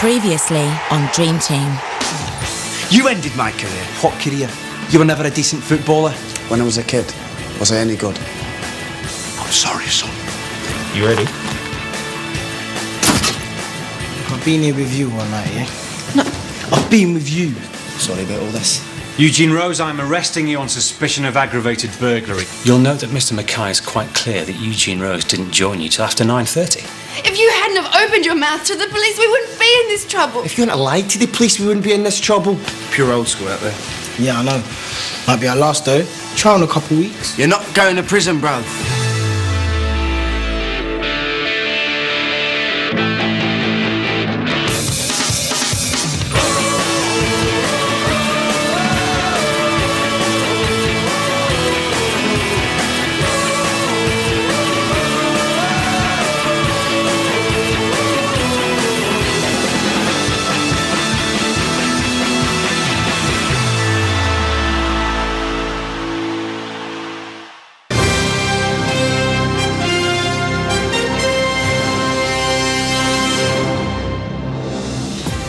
Previously on Dream Team. You ended my career. What career? You were never a decent footballer. When I was a kid, was I any good? I'm sorry, son. You ready? I've been here with you all night, yeah? No, I've been with you. Sorry about all this. Eugene Rose, I'm arresting you on suspicion of aggravated burglary. You'll note that Mr. Mackay is quite clear that Eugene Rose didn't join you till after 9:30. If you hadn't have opened your mouth to the police, we wouldn't be in this trouble. If you hadn't lied to the police, we wouldn't be in this trouble. Pure old school out there. Yeah, I know. Might be our last though. Trial in a couple of weeks. You're not going to prison, bro.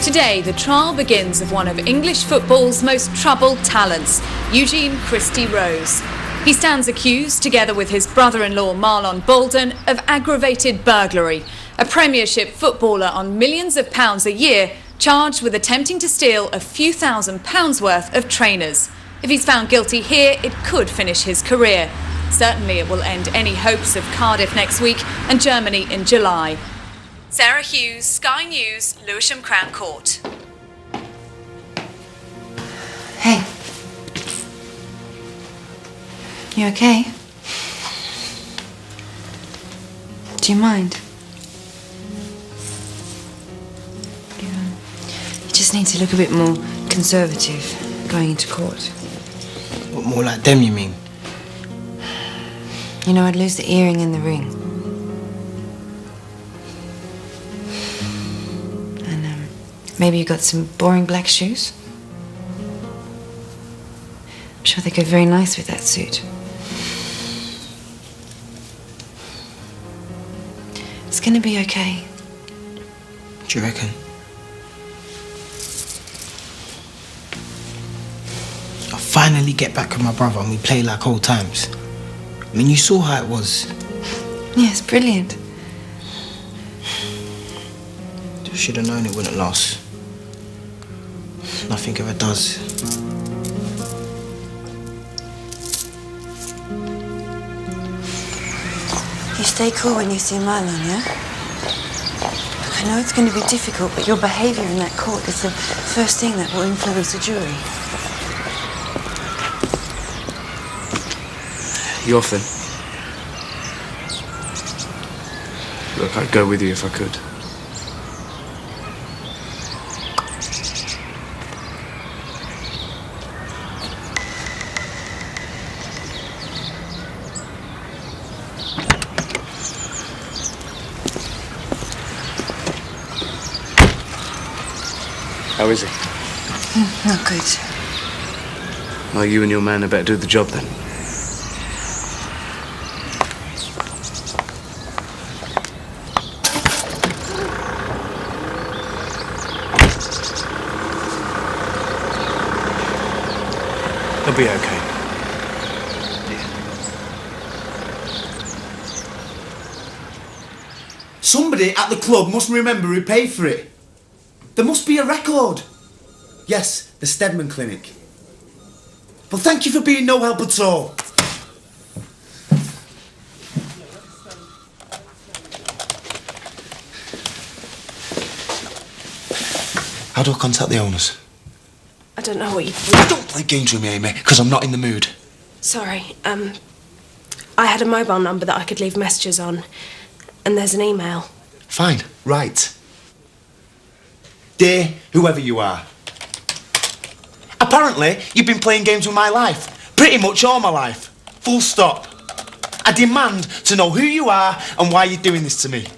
Today, the trial begins of one of English football's most troubled talents, Eugene Christie Rose. He stands accused, together with his brother-in-law Marlon Bolden, of aggravated burglary, a Premiership footballer on millions of pounds a year, charged with attempting to steal a few £1,000s worth of trainers. If he's found guilty here, it could finish his career. Certainly it will end any hopes of Cardiff next week and Germany in July. Sarah Hughes, Sky News, Lewisham Crown Court. Hey. You okay? Do you mind? You just need to look a bit more conservative going into court. What, more like them, you mean? You know, I'd lose the earring in the ring. Maybe you got some boring black shoes? I'm sure they go very nice with that suit. It's gonna be okay. Do you reckon? I'll finally get back with my brother and we play like old times. I mean, you saw how it was. Yeah, it's brilliant. Should have known it wouldn't last. Nothing ever does. You stay cool when you see Marlon, yeah? I know it's going to be difficult, but your behaviour in that court is the first thing that will influence the jury. You off then? Look, I'd go with you if I could. How is he? Not good. Well, you and your man had better do the job then. He'll be okay. Somebody at the club must remember who paid for it. There must be a record. Yes, the Stedman Clinic. Well, thank you for being no help at all. How do I contact the owners? I don't know what you... Don't play games with me, Amy, because I'm not in the mood. Sorry, I had a mobile number that I could leave messages on, and there's an email. Fine, right. Dear whoever you are, apparently you've been playing games with my life, pretty much all my life, full stop. I demand to know who you are and why you're doing this to me,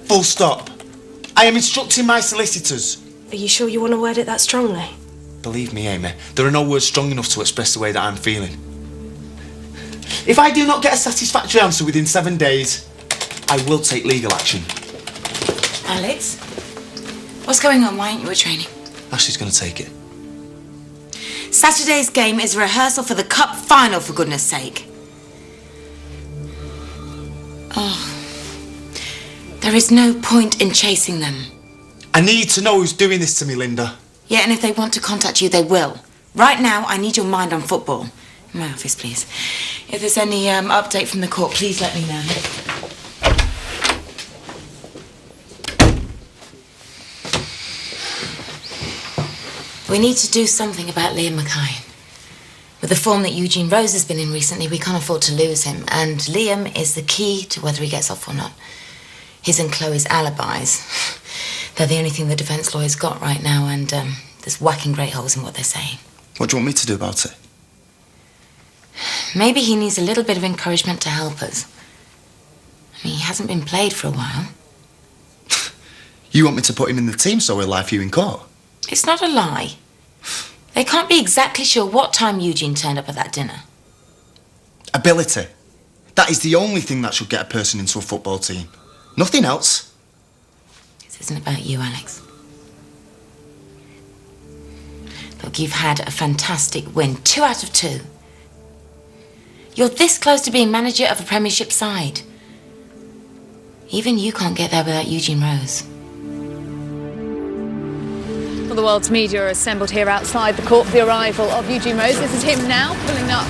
full stop. I am instructing my solicitors. Are you sure you want to word it that strongly? Believe me, Amy, there are no words strong enough to express the way that I'm feeling. If I do not get a satisfactory answer within 7 days, I will take legal action. Alex? What's going on? Why aren't you at training? Ashley's going to take it. Saturday's game is a rehearsal for the cup final, for goodness sake. Oh. There is no point in chasing them. I need to know who's doing this to me, Linda. Yeah, and if they want to contact you, they will. Right now, I need your mind on football. In my office, please. If there's any update from the court, please let me know. We need to do something about Liam Mackay. With the form that Eugene Rose has been in recently, we can't afford to lose him. And Liam is the key to whether he gets off or not. His and Chloe's alibis. They're the only thing the defence lawyer's got right now, and there's whacking great holes in what they're saying. What do you want me to do about it? Maybe he needs a little bit of encouragement to help us. I mean, he hasn't been played for a while. You want me to put him in the team so he'll lie for you in court? It's not a lie. They can't be exactly sure what time Eugene turned up at that dinner. Ability. That is the only thing that should get a person into a football team. Nothing else. This isn't about you, Alex. Look, you've had a fantastic win. 2 out of 2. You're this close to being manager of a Premiership side. Even you can't get there without Eugene Rose. Well, the world's media are assembled here outside the court for the arrival of Eugene Rose. This is him now, pulling up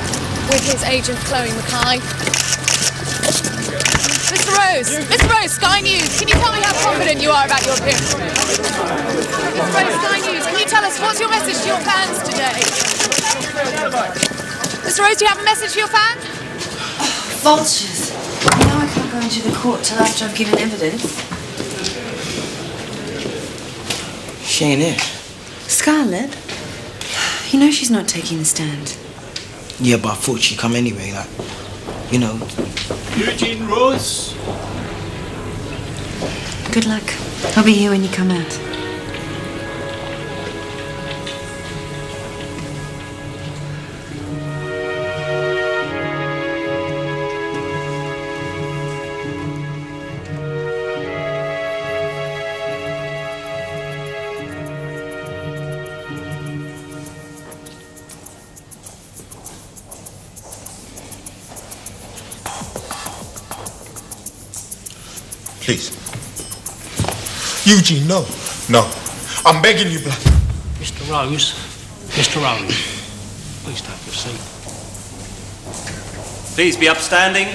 with his agent, Chloe Mackay. Mr. Rose, Sky News, can you tell me how confident you are about your appearance? Mr. Rose, Sky News, can you tell us what's your message to your fans today? Mr. Rose, do you have a message for your fans? Oh, vultures. Now I can't go into the court till after I've given evidence. She ain't here. Scarlett? You know she's not taking the stand. Yeah, but I thought she'd come anyway, like, you know. Eugene Rose. Good luck. I'll be here when you come out. Please. Eugene, no. No. I'm begging you, Black. Mr. Rose. Mr. Rose. Please take your seat. Please be upstanding.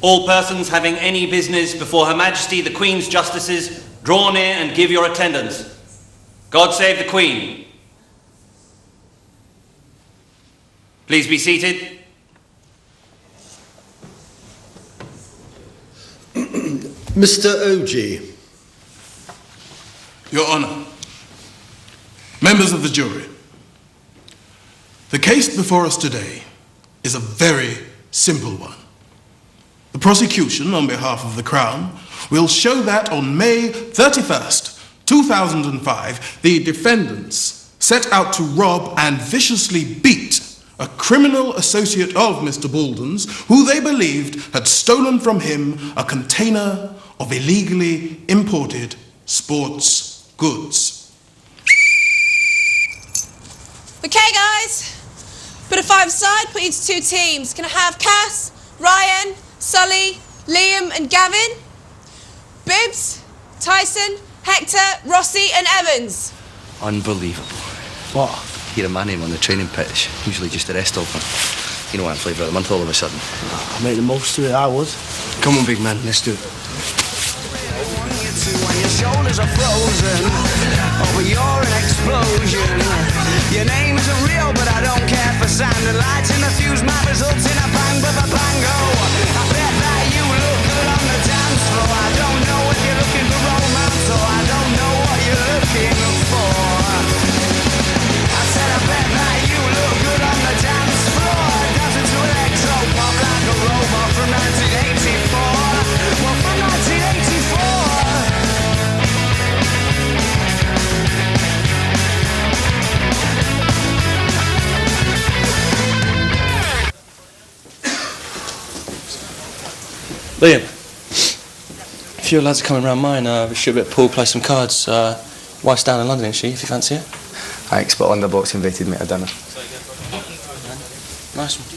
All persons having any business before Her Majesty the Queen's Justices, draw near and give your attendance. God save the Queen. Please be seated. Mr. Oji. Your Honour, members of the jury, the case before us today is a very simple one. The prosecution, on behalf of the Crown, will show that on May 31st, 2005, the defendants set out to rob and viciously beat a criminal associate of Mr. Bolden's, who they believed had stolen from him a container of illegally imported sports goods. Okay, guys. Put a 5-a-side, put you into 2 teams. Can I have Cass, Ryan, Sully, Liam and Gavin? Bibbs, Tyson, Hector, Rossi and Evans. Unbelievable. What? Hear a man name on the training pitch. Usually just the rest of them. You know I'm flavour of the month all of a sudden. I make the most of it, I would. Come on, big man, let's do it. When your shoulders are frozen, oh, but you're an explosion. Your name isn't real, but I don't care for sound. The lights in the fuse might result in a bang, bango. I bet that you look good on the dance floor. I don't know if you're looking for romance, or I don't know what you're looking for. I said I bet that you look good on the dance floor, dancing to electro pop like a robot from 1984. Well, from 1984. Liam, few lads are coming round mine. We should be at pool, play some cards. Wife's down in London, is she, if you fancy it? Thanks, but Underbox invited me to dinner. Nice one.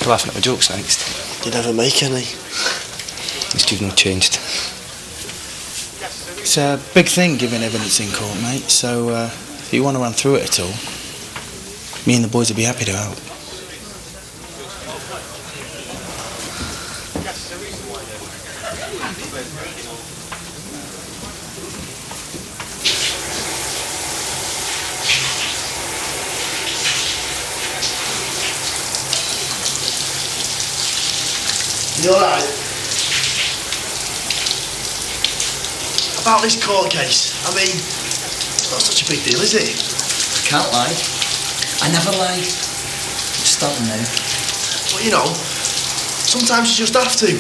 You're laughing at my jokes next. You never make any. This juvenile changed. It's a big thing giving evidence in court, mate, so if you want to run through it at all, me and the boys would be happy to help. You alright? About this court case, I mean, it's not such a big deal, is it? I can't lie. I never lie. I'm starting now. But you know, sometimes you just have to.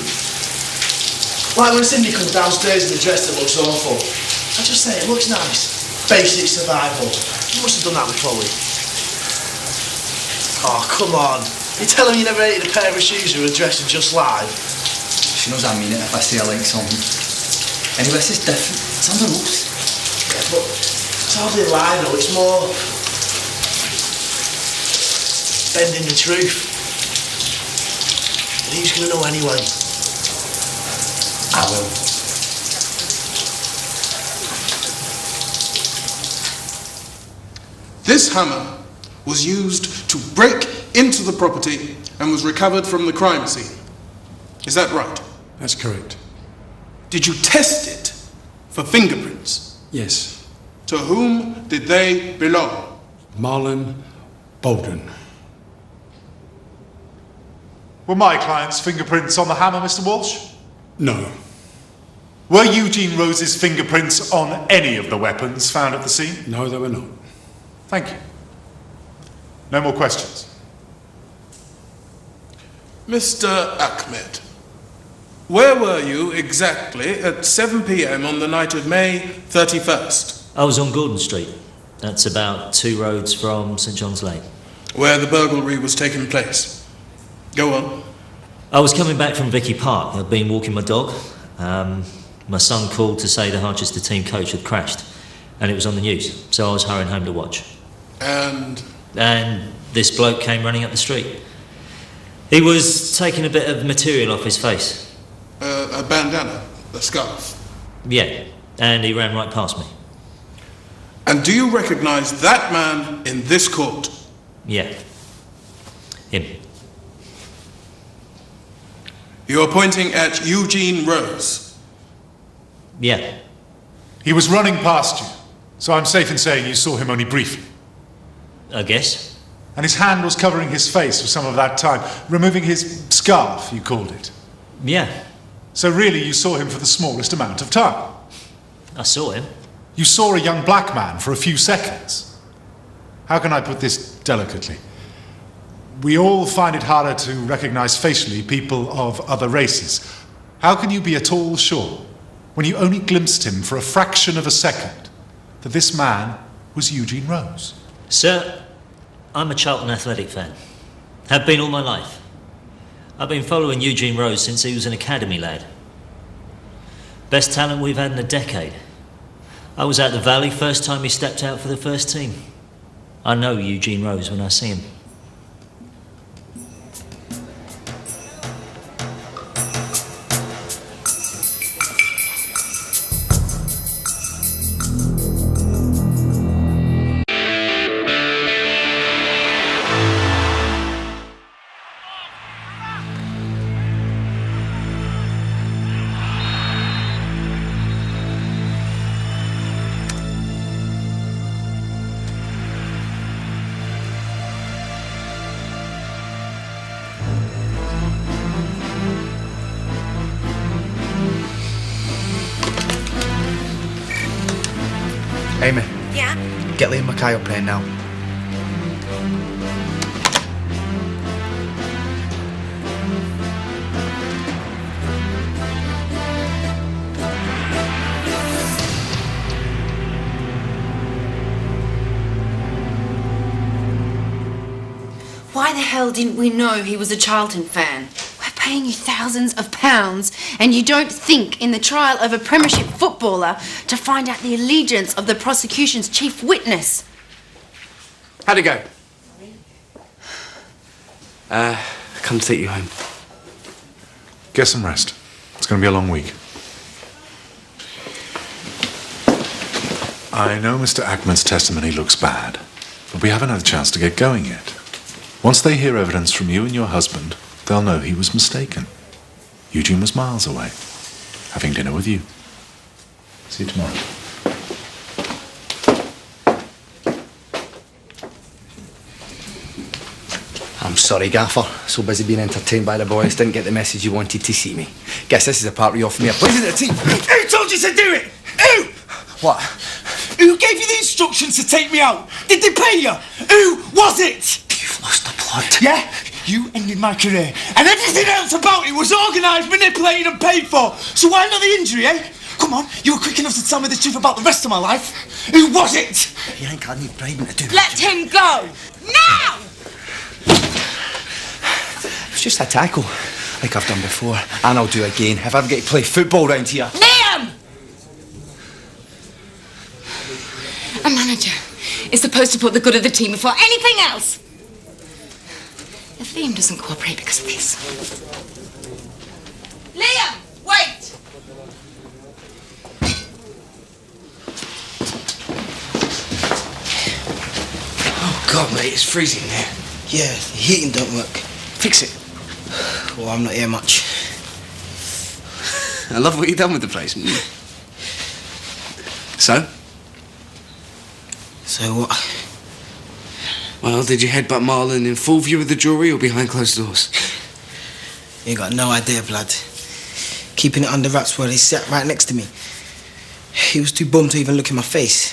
Like when Cindy comes downstairs in a dress that looks awful. I just say it looks nice. Basic survival. You must have done that with Chloe. Oh, come on. You tell him you never hated a pair of shoes or a dress and just lied. She knows I mean it if I say I like something. Anyway, this is different. It's under rules. Yeah, but it's hardly a lie though, it's more bending the truth. And who's gonna know anyway? I will. This hammer was used to break into the property and was recovered from the crime scene. Is that right? That's correct. Did you test it for fingerprints? Yes. To whom did they belong? Marlon Bolden. Were my client's fingerprints on the hammer, Mr. Walsh? No. Were Eugene Rose's fingerprints on any of the weapons found at the scene? No, they were not. Thank you. No more questions. Mr. Ahmed, where were you exactly at 7 p.m. on the night of May 31st? I was on Gordon Street. That's about 2 roads from St John's Lane. Where the burglary was taking place. Go on. I was coming back from Vicky Park. I'd been walking my dog. My son called to say the Harchester team coach had crashed, and it was on the news, so I was hurrying home to watch. And this bloke came running up the street. He was taking a bit of material off his face. A bandana, a scarf. Yeah, and he ran right past me. And do you recognise that man in this court? Yeah. Him. You're pointing at Eugene Rose? Yeah. He was running past you, so I'm safe in saying you saw him only briefly. I guess. And his hand was covering his face for some of that time, removing his scarf, you called it. Yeah. So really you saw him for the smallest amount of time. I saw him. You saw a young black man for a few seconds. How can I put this delicately? We all find it harder to recognize facially people of other races. How can you be at all sure, when you only glimpsed him for a fraction of a second, that this man was Eugene Rose? Sir, I'm a Charlton Athletic fan. Have been all my life. I've been following Eugene Rose since he was an academy lad. Best talent we've had in a decade. I was at the Valley first time he stepped out for the first team. I know Eugene Rose when I see him. Amy. Yeah? Get Liam Mackay up here now. Why the hell didn't we know he was a Charlton fan? We're paying you thousands of pounds and you don't think in the trial of a Premiership footballer to find out the allegiance of the prosecution's chief witness. How'd it go? Come take you home. Get some rest. It's going to be a long week. I know Mr. Ackman's testimony looks bad, but we haven't had a chance to get going yet. Once they hear evidence from you and your husband, they'll know he was mistaken. Eugene was miles away, having dinner with you. See you tomorrow. I'm sorry, Gaffer. So busy being entertained by the boys, didn't get the message you wanted to see me. Guess this is a part where you offer me a place in the team. Who told you to do it? Who? What? Who gave you the instructions to take me out? Did they pay you? Who was it? You've lost the plot. Yeah? You ended my career. And everything else about it was organised, manipulated and paid for. So why not the injury, eh? Come on, you were quick enough to tell me the truth about the rest of my life. Who was it? You ain't got any bribing to do. Let him go! Now! It's just a tackle, like I've done before, and I'll do again if I ever get to play football round here. Liam! A manager is supposed to put the good of the team before anything else. If Liam doesn't cooperate because of this... Liam, wait! Oh, God, mate, it's freezing there. Yeah, the heating don't work. Fix it. Well, I'm not here much. I love what you've done with the place. So? So what? Well, did you headbutt Marlon in full view of the jury or behind closed doors? You got no idea, blood. Keeping it under wraps while he sat right next to me. He was too bummed to even look in my face.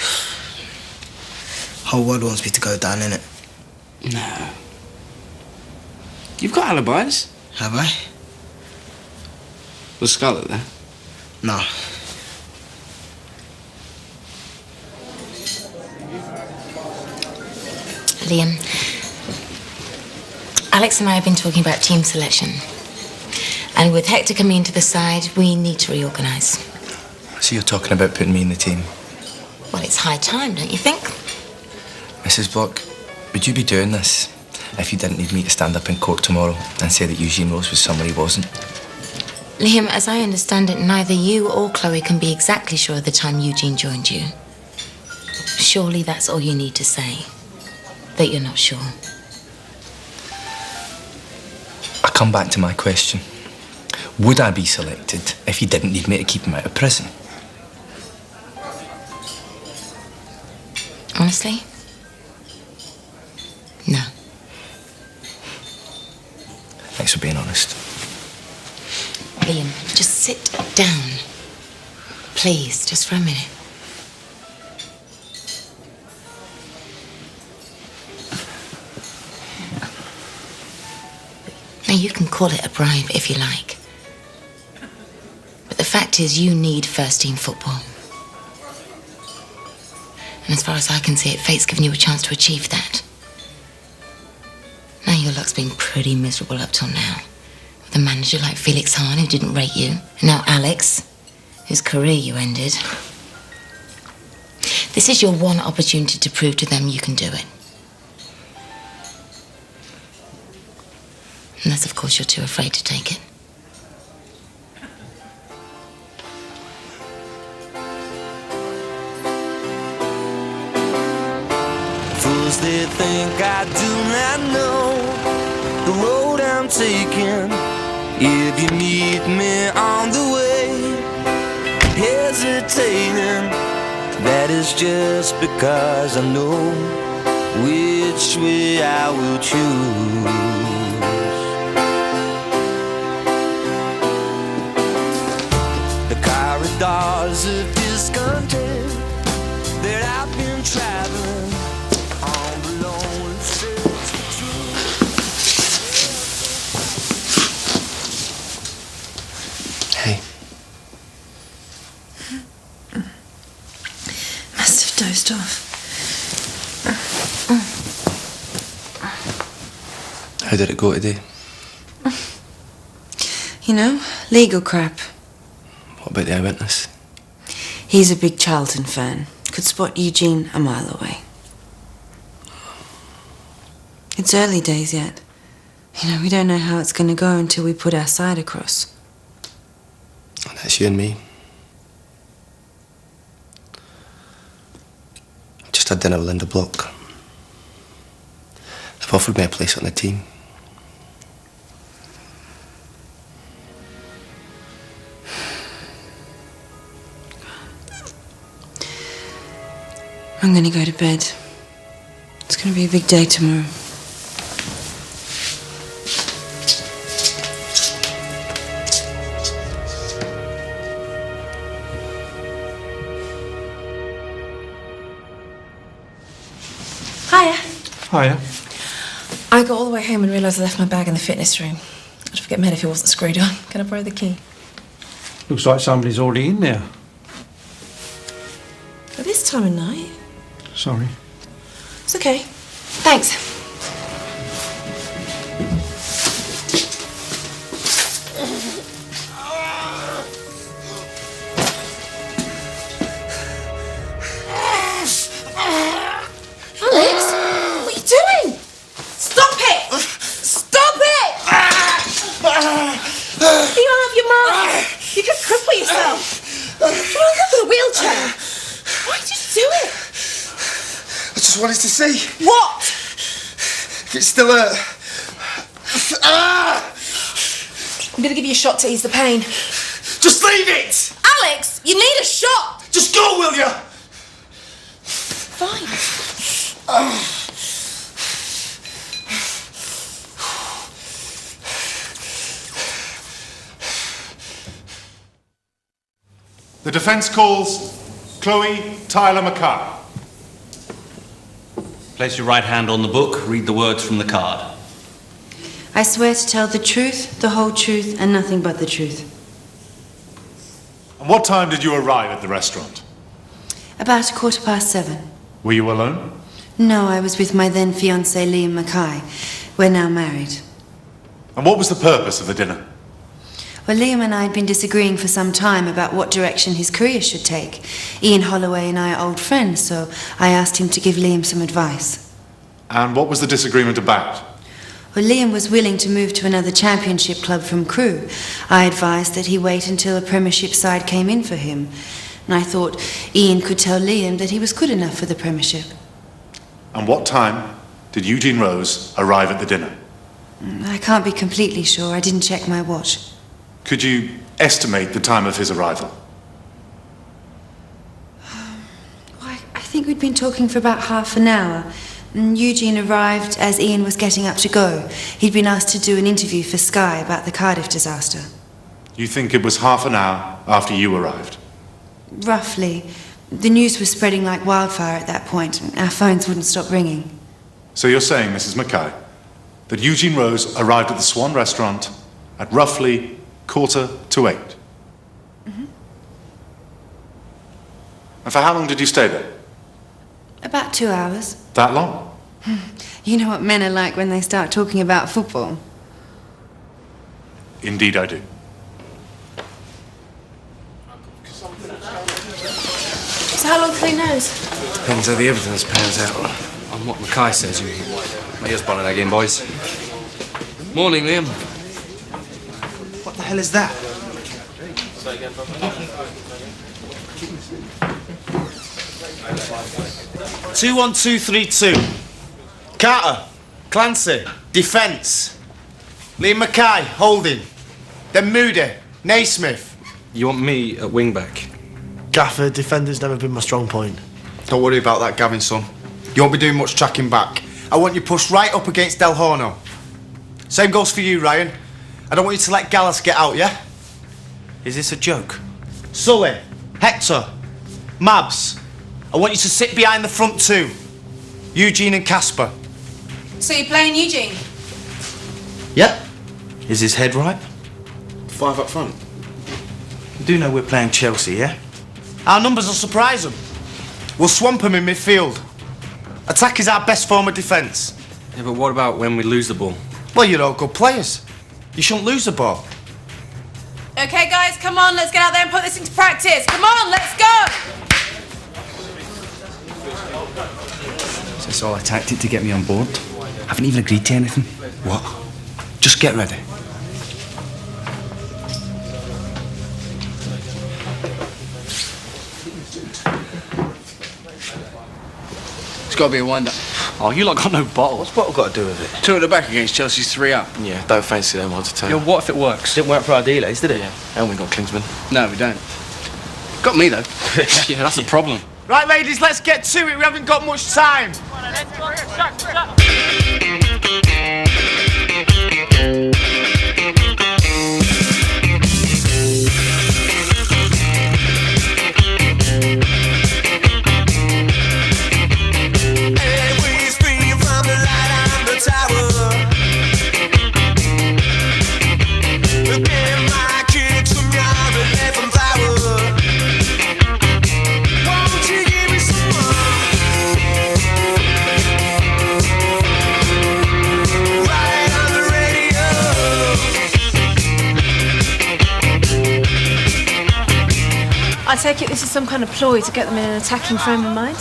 Whole world wants me to go down, innit? No. You've got alibis. Have I? Was Scarlett there? No. Liam, Alex and I have been talking about team selection. And with Hector coming into the side, we need to reorganise. So you're talking about putting me in the team? Well, it's high time, don't you think? Mrs. Block, would you be doing this if you didn't need me to stand up in court tomorrow and say that Eugene Rose was someone he wasn't? Liam, as I understand it, neither you or Chloe can be exactly sure of the time Eugene joined you. Surely that's all you need to say, that you're not sure. I come back to my question. Would I be selected if you didn't need me to keep him out of prison? Honestly? No. Thanks for being honest. Liam, just sit down. Please, just for a minute. Now, you can call it a bribe if you like. But the fact is, you need first-team football. And as far as I can see it, fate's given you a chance to achieve that. Now your luck's been pretty miserable up till now. With a manager like Felix Hahn, who didn't rate you. And now Alex, whose career you ended. This is your one opportunity to prove to them you can do it. Unless, of course, you're too afraid to take it. Fools, they think I do not know the road I'm taking. If you meet me on the way, hesitating, that is just because I know which way I will choose. The corridors of discontent that I've been traveling on the lonely search for truth. Hey. Must have dozed off. How did it go today? You know, legal crap. What about the eyewitness? He's a big Charlton fan. Could spot Eugene a mile away. It's early days yet. You know, we don't know how it's going to go until we put our side across. And that's you and me. I've just had dinner with Linda Block. They've offered me a place on the team. I'm going to go to bed. It's going to be a big day tomorrow. Hiya. Hiya. I got all the way home and realised I left my bag in the fitness room. I'd forget mad if it wasn't screwed on. Can I borrow the key? Looks like somebody's already in there. At this time of night? Sorry. It's okay. Thanks. Alex, what are you doing? Stop it! Stop it! You don't have your mark. You could cripple yourself. Come on, look at a wheelchair. Why did you do it? I just wanted to see. What? If it's still hurt. I'm gonna give you a shot to ease the pain. Just leave it! Alex, you need a shot! Just go, will you? Fine. The defence calls Chloe Tyler Mackay. Place your right hand on the book, read the words from the card. I swear to tell the truth, the whole truth, and nothing but the truth. And what time did you arrive at the restaurant? About 7:15. Were you alone? No, I was with my then fiancé Liam Mackay. We're now married. And what was the purpose of the dinner? Well, Liam and I had been disagreeing for some time about what direction his career should take. Ian Holloway and I are old friends, so I asked him to give Liam some advice. And what was the disagreement about? Well, Liam was willing to move to another championship club from Crewe. I advised that he wait until a Premiership side came in for him. And I thought Ian could tell Liam that he was good enough for the Premiership. And what time did Eugene Rose arrive at the dinner? I can't be completely sure. I didn't check my watch. Could you estimate the time of his arrival? I think we'd been talking for about half an hour. And Eugene arrived as Ian was getting up to go. He'd been asked to do an interview for Sky about the Cardiff disaster. You think it was half an hour after you arrived? Roughly. The news was spreading like wildfire at that point. Our phones wouldn't stop ringing. So you're saying, Mrs. Mackay, that Eugene Rose arrived at the Swan restaurant at roughly 7:45? Mm-hmm. And for how long did you stay there? About 2 hours. That long? You know what men are like when they start talking about football. Indeed I do. So how long till he knows? Depends how the evidence pans out. On what Mackay says, you mean. My ears burning again, boys. Morning, Liam. What the hell is that? 2-1-2-3-2. Carter, Clancy, defence. Liam Mackay, holding. Then Moody, Naismith. You want me at wing-back? Gaffer, defender's never been my strong point. Don't worry about that, Gavin, son. You won't be doing much tracking back. I want you pushed right up against Del Horno. Same goes for you, Ryan. I don't want you to let Gallas get out, yeah? Is this a joke? Sully, Hector, Mabs. I want you to sit behind the front two. Eugene and Casper. So you're playing Eugene? Yep. Is his head right? 5 up front. You do know we're playing Chelsea, yeah? Our numbers will surprise them. We'll swamp them in midfield. Attack is our best form of defence. Yeah, but what about when we lose the ball? Well, you're all good players. You shouldn't lose the ball. Okay, guys, come on, let's get out there and put this into practice. Come on, let's go! So it's all a tactic to get me on board? Haven't even agreed to anything. What? Just get ready. It's got to be a wind-up. Oh, you lot got no bottle. What's bottle got to do with it? 2 at the back against Chelsea's 3 up. Yeah, don't fancy them odds at all. Yeah, what if it works? Didn't work for our dealers, did it? Yeah, and we got Klinsmann. No, we don't. Got me, though. Yeah, that's a problem. Right, ladies, let's get to it. We haven't got much time. I take it this is some kind of ploy to get them in an attacking frame of mind?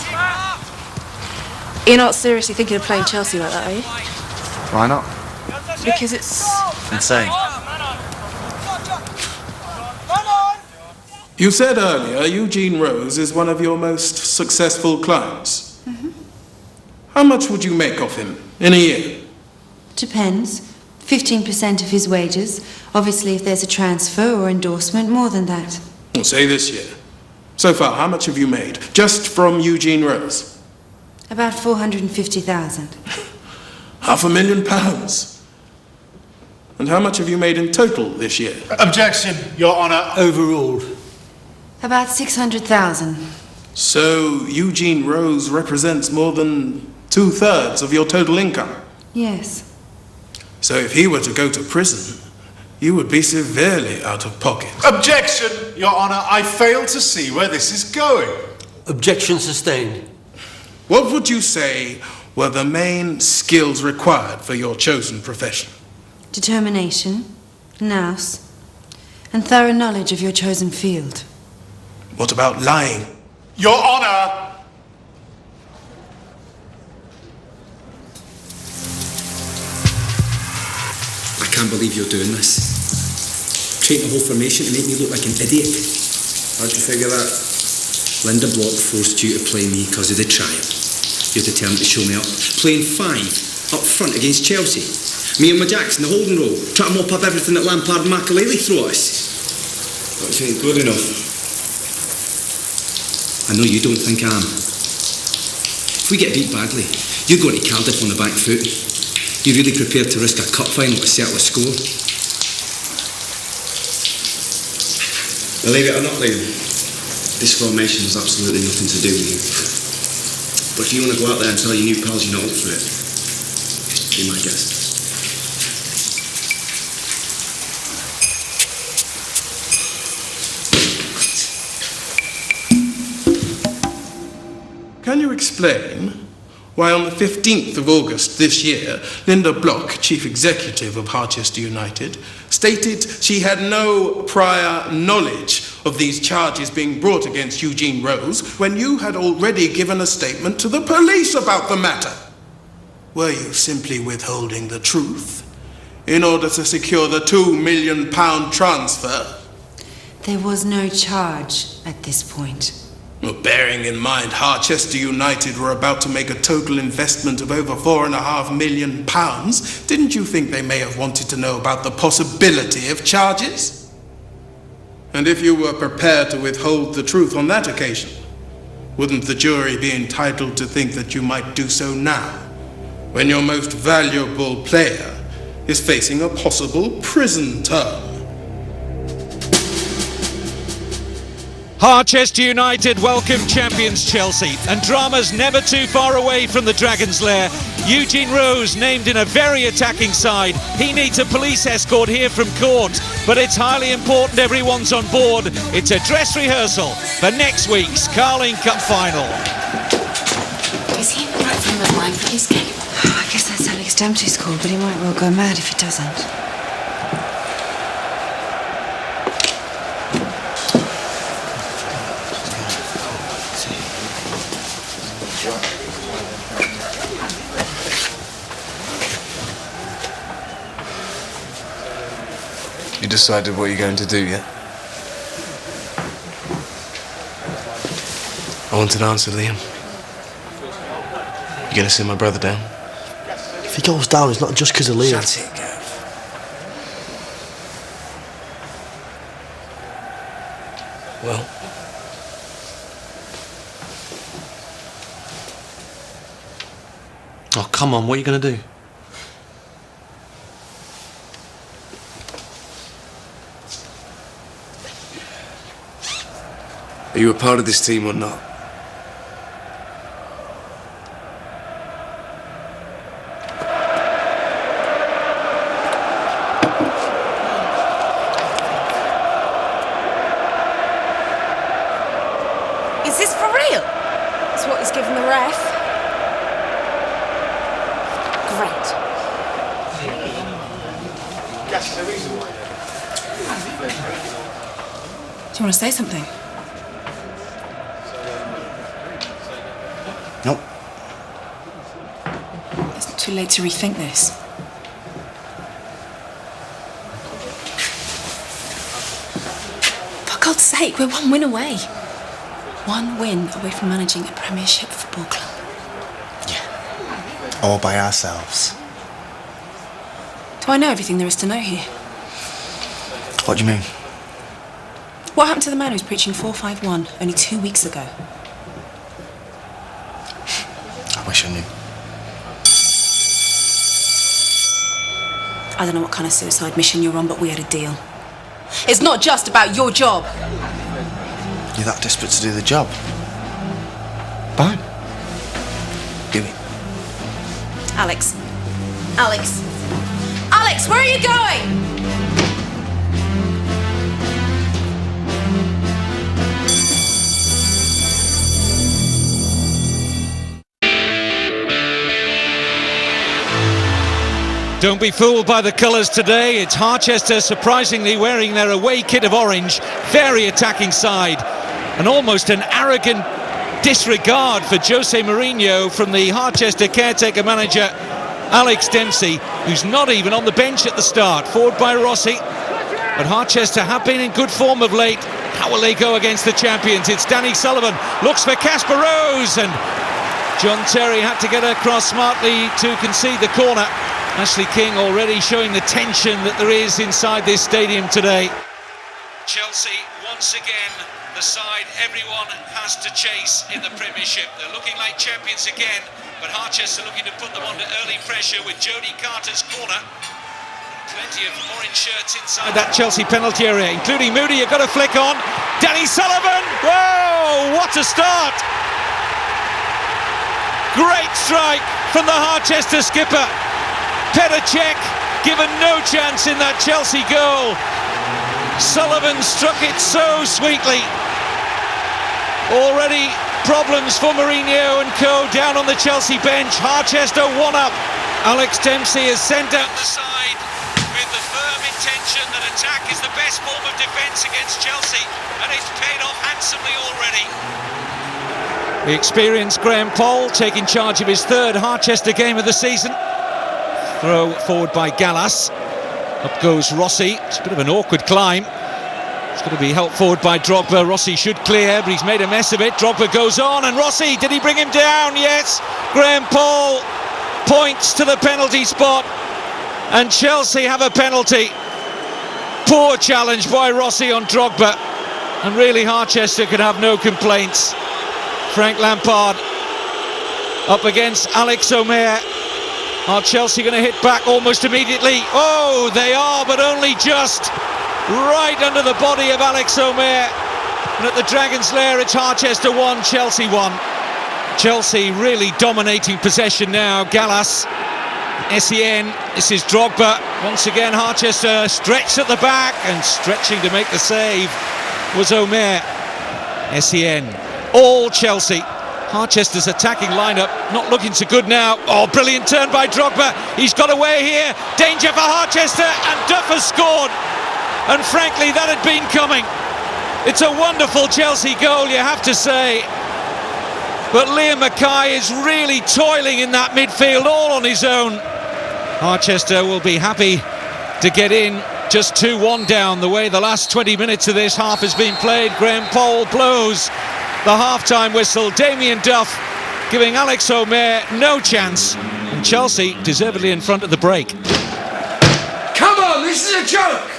You're not seriously thinking of playing Chelsea like that, are you? Why not? Because it's... insane. You said earlier Eugene Rose is one of your most successful clients. How much would you make off him in a year? Depends. 15% of his wages. Obviously, if there's a transfer or endorsement, more than that. Well, say this year. So far, how much have you made? Just from Eugene Rose? About 450,000. £500,000. And how much have you made in total this year? Objection, Your Honour. Overruled. About 600,000. So Eugene Rose represents more than 2/3 of your total income? Yes. So if he were to go to prison, you would be severely out of pocket. Objection, Your Honour. I fail to see where this is going. Objection sustained. What would you say were the main skills required for your chosen profession? Determination, nous, and thorough knowledge of your chosen field. What about lying? Your Honour! I can't believe you're doing this. Trained the whole formation to make me look like an idiot. How'd you figure that? Linda Block forced you to play me because of the trial. You're determined to show me up. Playing 5 up front against Chelsea. Me and my Jacks in the holding row, trying to mop up everything that Lampard and Makelele throw at us. Don't you think good enough? I know you don't think I am. If we get beat badly, you go to Cardiff on the back foot. You're really prepared to risk a cup final to settle a score? Believe it or not, Liam, this formation has absolutely nothing to do with you. But if you want to go out there and tell your new pals you're not up for it, be my guest. Can you explain why on the 15th of August this year, Linda Block, Chief Executive of Harchester United, stated she had no prior knowledge of these charges being brought against Eugene Rose when you had already given a statement to the police about the matter? Were you simply withholding the truth in order to secure the £2 million transfer? There was no charge at this point. Well, bearing in mind Harchester United were about to make a total investment of over £4.5 million, didn't you think they may have wanted to know about the possibility of charges? And if you were prepared to withhold the truth on that occasion, wouldn't the jury be entitled to think that you might do so now, when your most valuable player is facing a possible prison term? Harchester United welcome champions Chelsea, and drama's never too far away from the Dragon's Lair. Eugene Rose named in a very attacking side. He needs a police escort here from court, but it's highly important everyone's on board. It's a dress rehearsal for next week's Carling Cup final. Is he right from the mind for his game? I guess that's Alex Dempsey's call, but he might well go mad if he doesn't. decided what you're going to do yet? I want an answer, Liam. You gonna send my brother down? If he goes down, it's not just because of Liam. Shut it, Gav. Well. Oh, come on, what are you going to do? Are you a part of this team or not? Is this for real? That's what he's given the ref. Great. Do you want to say something? Nope. It's too late to rethink this. For God's sake, we're one win away. One win away from managing a Premiership football club. All by ourselves. Do I know everything there is to know here? What do you mean? What happened to the man who was preaching 451 only 2 weeks ago? I wish I knew. I don't know what kind of suicide mission you're on, but we had a deal. It's not just about your job. You're that desperate to do the job? Fine. Do it. Alex. Alex. Alex, where are you going? Don't be fooled by the colours today. It's Harchester surprisingly wearing their away kit of orange. Very attacking side. And almost an arrogant disregard for Jose Mourinho from the Harchester caretaker manager Alex Dempsey, who's not even on the bench at the start. Forward by Rossi. But Harchester have been in good form of late. How will they go against the champions? It's Danny Sullivan. Looks for Casper Rose. And John Terry had to get across smartly to concede the corner. Ashley King already showing the tension that there is inside this stadium today. Chelsea, once again, the side everyone has to chase in the Premiership. They're looking like champions again, but Harchester looking to put them under early pressure with Jody Carter's corner. Plenty of orange shirts inside that Chelsea penalty area, including Moody. You've got to flick on. Danny Sullivan! Whoa, what a start! Great strike from the Harchester skipper. Petr Cech given no chance in that Chelsea goal. Sullivan struck it so sweetly. Already problems for Mourinho and co down on the Chelsea bench. Harchester 1-up. Alex Dempsey has sent out the side with the firm intention that attack is the best form of defence against Chelsea, and it's paid off handsomely already. The experienced Graham Poll taking charge of his third Harchester game of the season. Throw forward by Gallas. Up goes Rossi. It's a bit of an awkward climb. It's going to be helped forward by Drogba. Rossi should clear, but he's made a mess of it. Drogba goes on, and Rossi, did he bring him down? Yes. Graham Poll points to the penalty spot, and Chelsea have a penalty. Poor challenge by Rossi on Drogba, and really Harchester could have no complaints. Frank Lampard up against Alex Omer. Are Chelsea going to hit back almost immediately? Oh, they are, but only just. Right under the body of Alex Omer. And at the Dragon's Lair, it's Harchester 1, Chelsea 1. Chelsea really dominating possession now. Gallas, Essien, this is Drogba. Once again, Harchester stretched at the back, and stretching to make the save was Omer. Essien, all Chelsea. Harchester's attacking lineup not looking so good now. Oh, brilliant turn by Drogba. He's got away here. Danger for Harchester, and Duff has scored. And frankly, that had been coming. It's a wonderful Chelsea goal, you have to say. But Liam Mackay is really toiling in that midfield all on his own. Harchester will be happy to get in just 2-1 down, the way the last 20 minutes of this half has been played. Graham Poll blows the half-time whistle. Damien Duff giving Alex Omer no chance. And Chelsea deservedly in front at the break. Come on, this is a joke!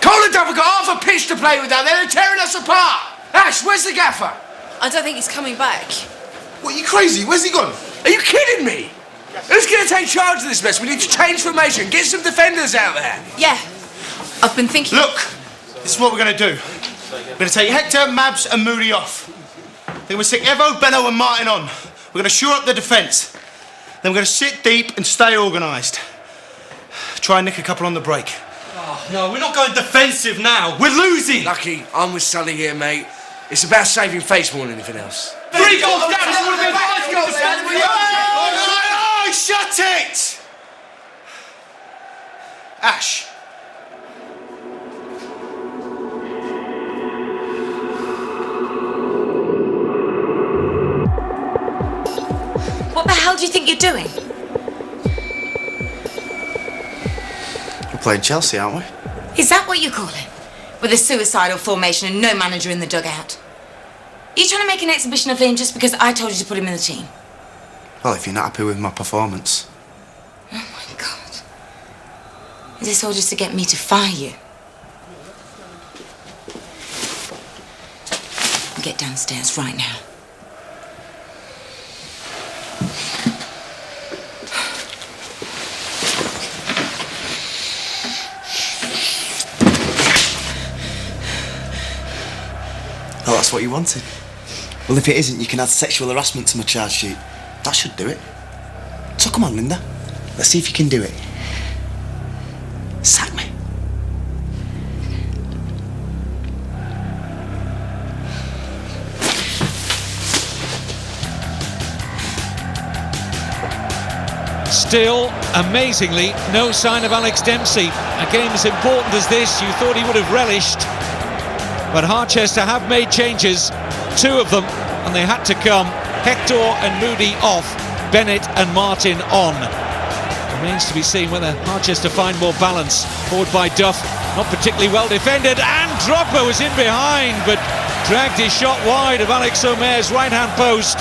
Cole and Duff have got half a pitch to play with down there. They're tearing us apart! Ash, where's the gaffer? I don't think he's coming back. What, you crazy? Where's he gone? Are you kidding me? Who's going to take charge of this mess? We need to change formation. Get some defenders out there. Yeah. I've been thinking... Look, this is what we're going to do. We're going to take Hector, Mabs and Moody off. Then we're going to stick Evo, Benno and Martin on. We're going to shore up the defence. Then we're going to sit deep and stay organised. Try and nick a couple on the break. Oh, no, we're not going defensive now. We're losing. Lucky, I'm with Sully here, mate. It's about saving face more than anything else. 3 goals down! Oh, shut it! Ash. What the hell do you think you're doing? We're playing Chelsea, aren't we? Is that what you call it? With a suicidal formation and no manager in the dugout? Are you trying to make an exhibition of Liam just because I told you to put him in the team? Well, if you're not happy with my performance. Oh my God. Is this all just to get me to fire you? Get downstairs right now. Oh, that's what you wanted. Well, if it isn't, you can add sexual harassment to my charge sheet. That should do it. So come on, Linda. Let's see if you can do it. Sack me. Still, amazingly, no sign of Alex Dempsey. A game as important as this, you thought he would have relished. But Harchester have made changes, 2 of them, and they had to come. Hector and Moody off, Bennett and Martin on. Remains to be seen whether Harchester find more balance. Forward by Duff, not particularly well defended, and Drogba was in behind, but dragged his shot wide of Alex Omer's right-hand post.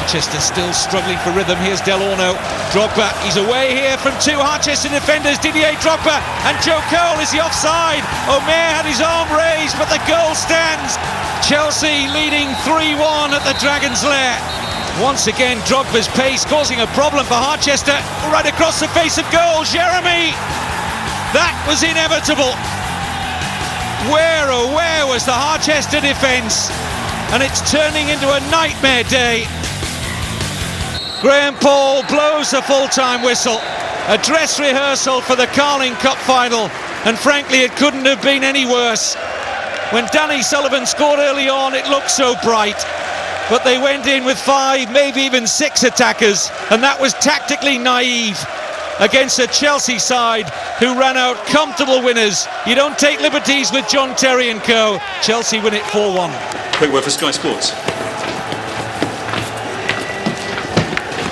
Harchester still struggling for rhythm. Here's Del Orno. Drogba, he's away here from 2 Harchester defenders. Didier Drogba and Joe Cole. Is he offside? Omer had his arm raised, but the goal stands. Chelsea leading 3-1 at the Dragon's Lair. Once again, Drogba's pace causing a problem for Harchester. Right across the face of goal, Jeremy. That was inevitable. Where, oh where was the Harchester defence? And it's turning into a nightmare day. Graham Poll blows the full-time whistle. A dress rehearsal for the Carling Cup final, and frankly it couldn't have been any worse. When Danny Sullivan scored early on, it looked so bright, but they went in with 5, maybe even 6 attackers, and that was tactically naive against a Chelsea side who ran out comfortable winners. You don't take liberties with John Terry and co. Chelsea win it 4-1. Quick word for Sky Sports.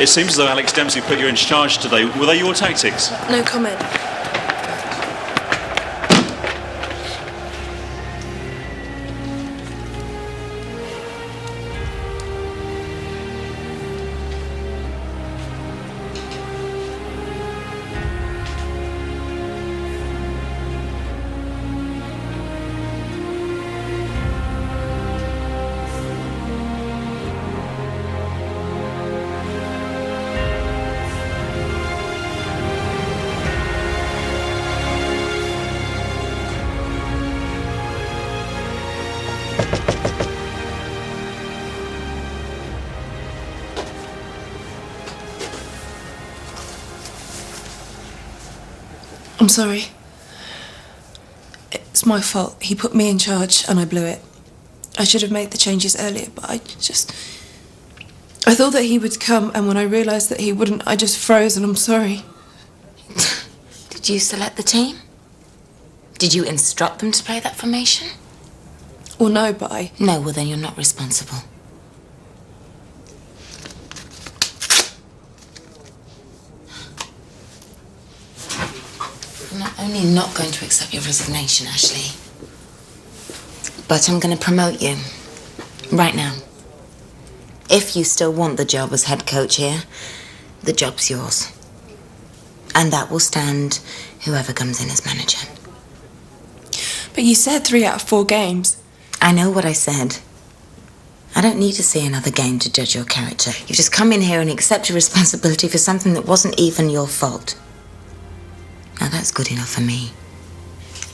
It seems as though Alex Dempsey put you in charge today. Were they your tactics? No comment. I'm sorry. It's my fault. He put me in charge and I blew it. I should have made the changes earlier, but I thought that he would come, and when I realised that he wouldn't, I just froze, and I'm sorry. Did you select the team? Did you instruct them to play that formation? Well, no, but I... No, well then you're not responsible. Not only certainly not going to accept your resignation, Ashley. But I'm going to promote you. Right now. If you still want the job as head coach here, the job's yours. And that will stand whoever comes in as manager. But you said 3 out of 4 games. I know what I said. I don't need to see another game to judge your character. You've just come in here and accepted responsibility for something that wasn't even your fault. Now that's good enough for me.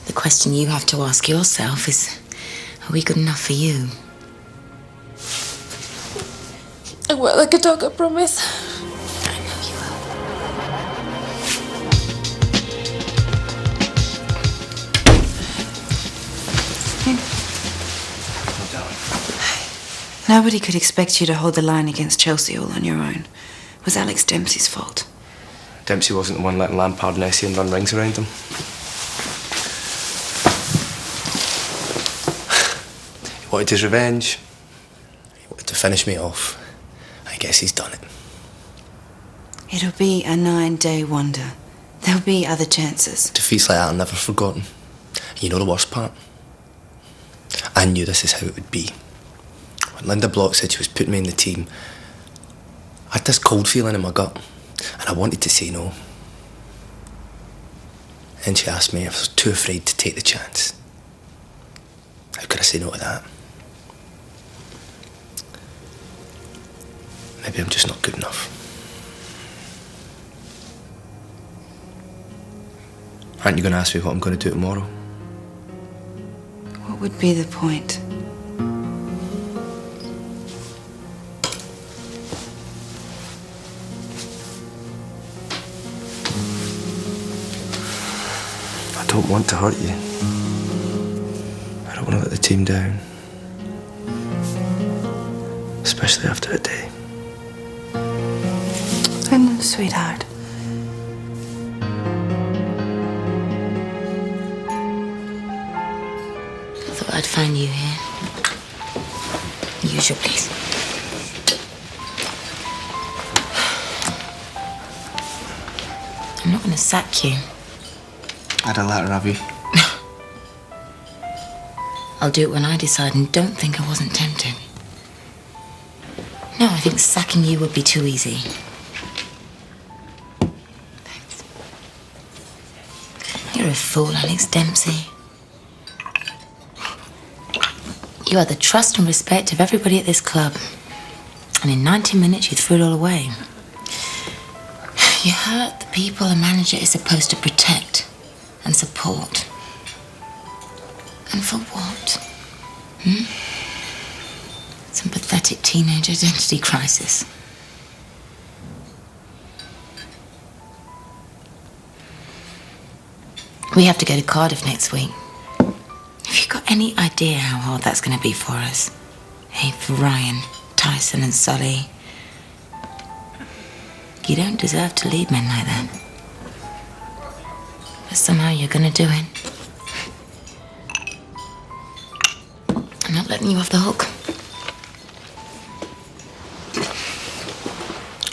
The question you have to ask yourself is, are we good enough for you? I work like a dog, I promise. I know you will. Nobody could expect you to hold the line against Chelsea all on your own. It was Alex Dempsey's fault. Dempsey wasn't the one letting Lampard and Essien run rings around him. He wanted his revenge. He wanted to finish me off. I guess he's done it. It'll be a 9-day wonder. There'll be other chances. Defeats like that are never forgotten. And you know the worst part? I knew this is how it would be. When Linda Block said she was putting me in the team, I had this cold feeling in my gut, and I wanted to say no. And she asked me if I was too afraid to take the chance. How could I say no to that? Maybe I'm just not good enough. Aren't you going to ask me what I'm going to do tomorrow? What would be the point? I don't want to hurt you. I don't want to let the team down. Especially after a day. Sweetheart. I thought I'd find you here. Use your place. I'm not going to sack you. I'd have let her have you. I'll do it when I decide, and don't think I wasn't tempted. No, I think sacking you would be too easy. Thanks. You're a fool, Alex Dempsey. You had the trust and respect of everybody at this club. And in 90 minutes, you threw it all away. You hurt the people a manager is supposed to protect and support. And for what? Some pathetic teenage identity crisis. We have to go to Cardiff next week. Have you got any idea how hard that's going to be for us? Hey, for Ryan, Tyson and Sully. You don't deserve to lead men like that. But somehow you're going to do it. I'm not letting you off the hook.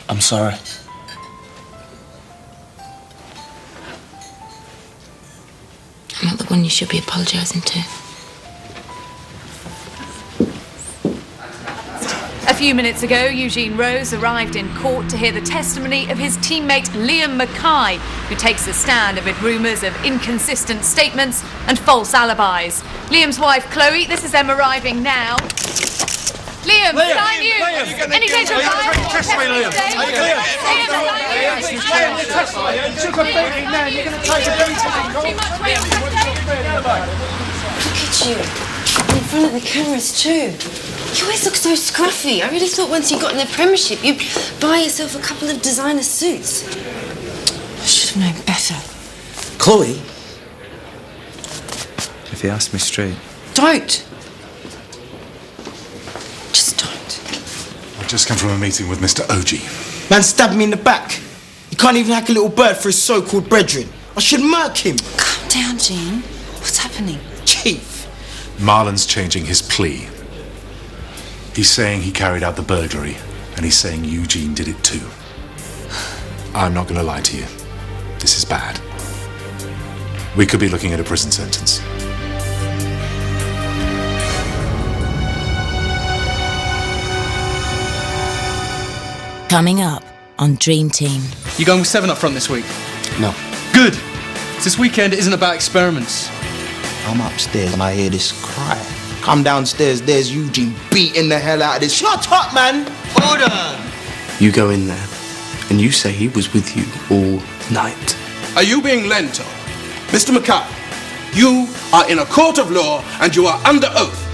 I'm sorry. I'm not the one you should be apologising to. A few minutes ago, Eugene Rose arrived in court to hear the testimony of his teammate Liam Mackay, who takes a stand amid rumours of inconsistent statements and false alibis. Liam's wife, Chloe, this is them arriving now. Liam, sign you! Any danger of violence? Testimony, Liam. Liam, You took a beating, man. You're going to take a beating. Look at you. In front of the cameras too. You always look so scruffy. I really thought once you got in the Premiership, you'd buy yourself a couple of designer suits. I should have known better. Chloe? If he asked me straight. Don't. Just don't. I've just come from a meeting with Mr. Oji. Man stabbed me in the back. He can't even hack a little bird for his so-called brethren. I should murk him. Calm down, Gene. What's happening? Chief. Marlon's changing his plea. He's saying he carried out the burglary, and he's saying Eugene did it too. I'm not going to lie to you. This is bad. we could be looking at a prison sentence. Coming up on Dream Team. You going with 7 up front this week? No. Good. This weekend isn't about experiments. I'm upstairs and I hear this cry. Come downstairs, there's Eugene beating the hell out of this. Shut up, man! Hold on! You go in there and you say he was with you all night. Are you being lento? Mr. Mackay, you are in a court of law and you are under oath.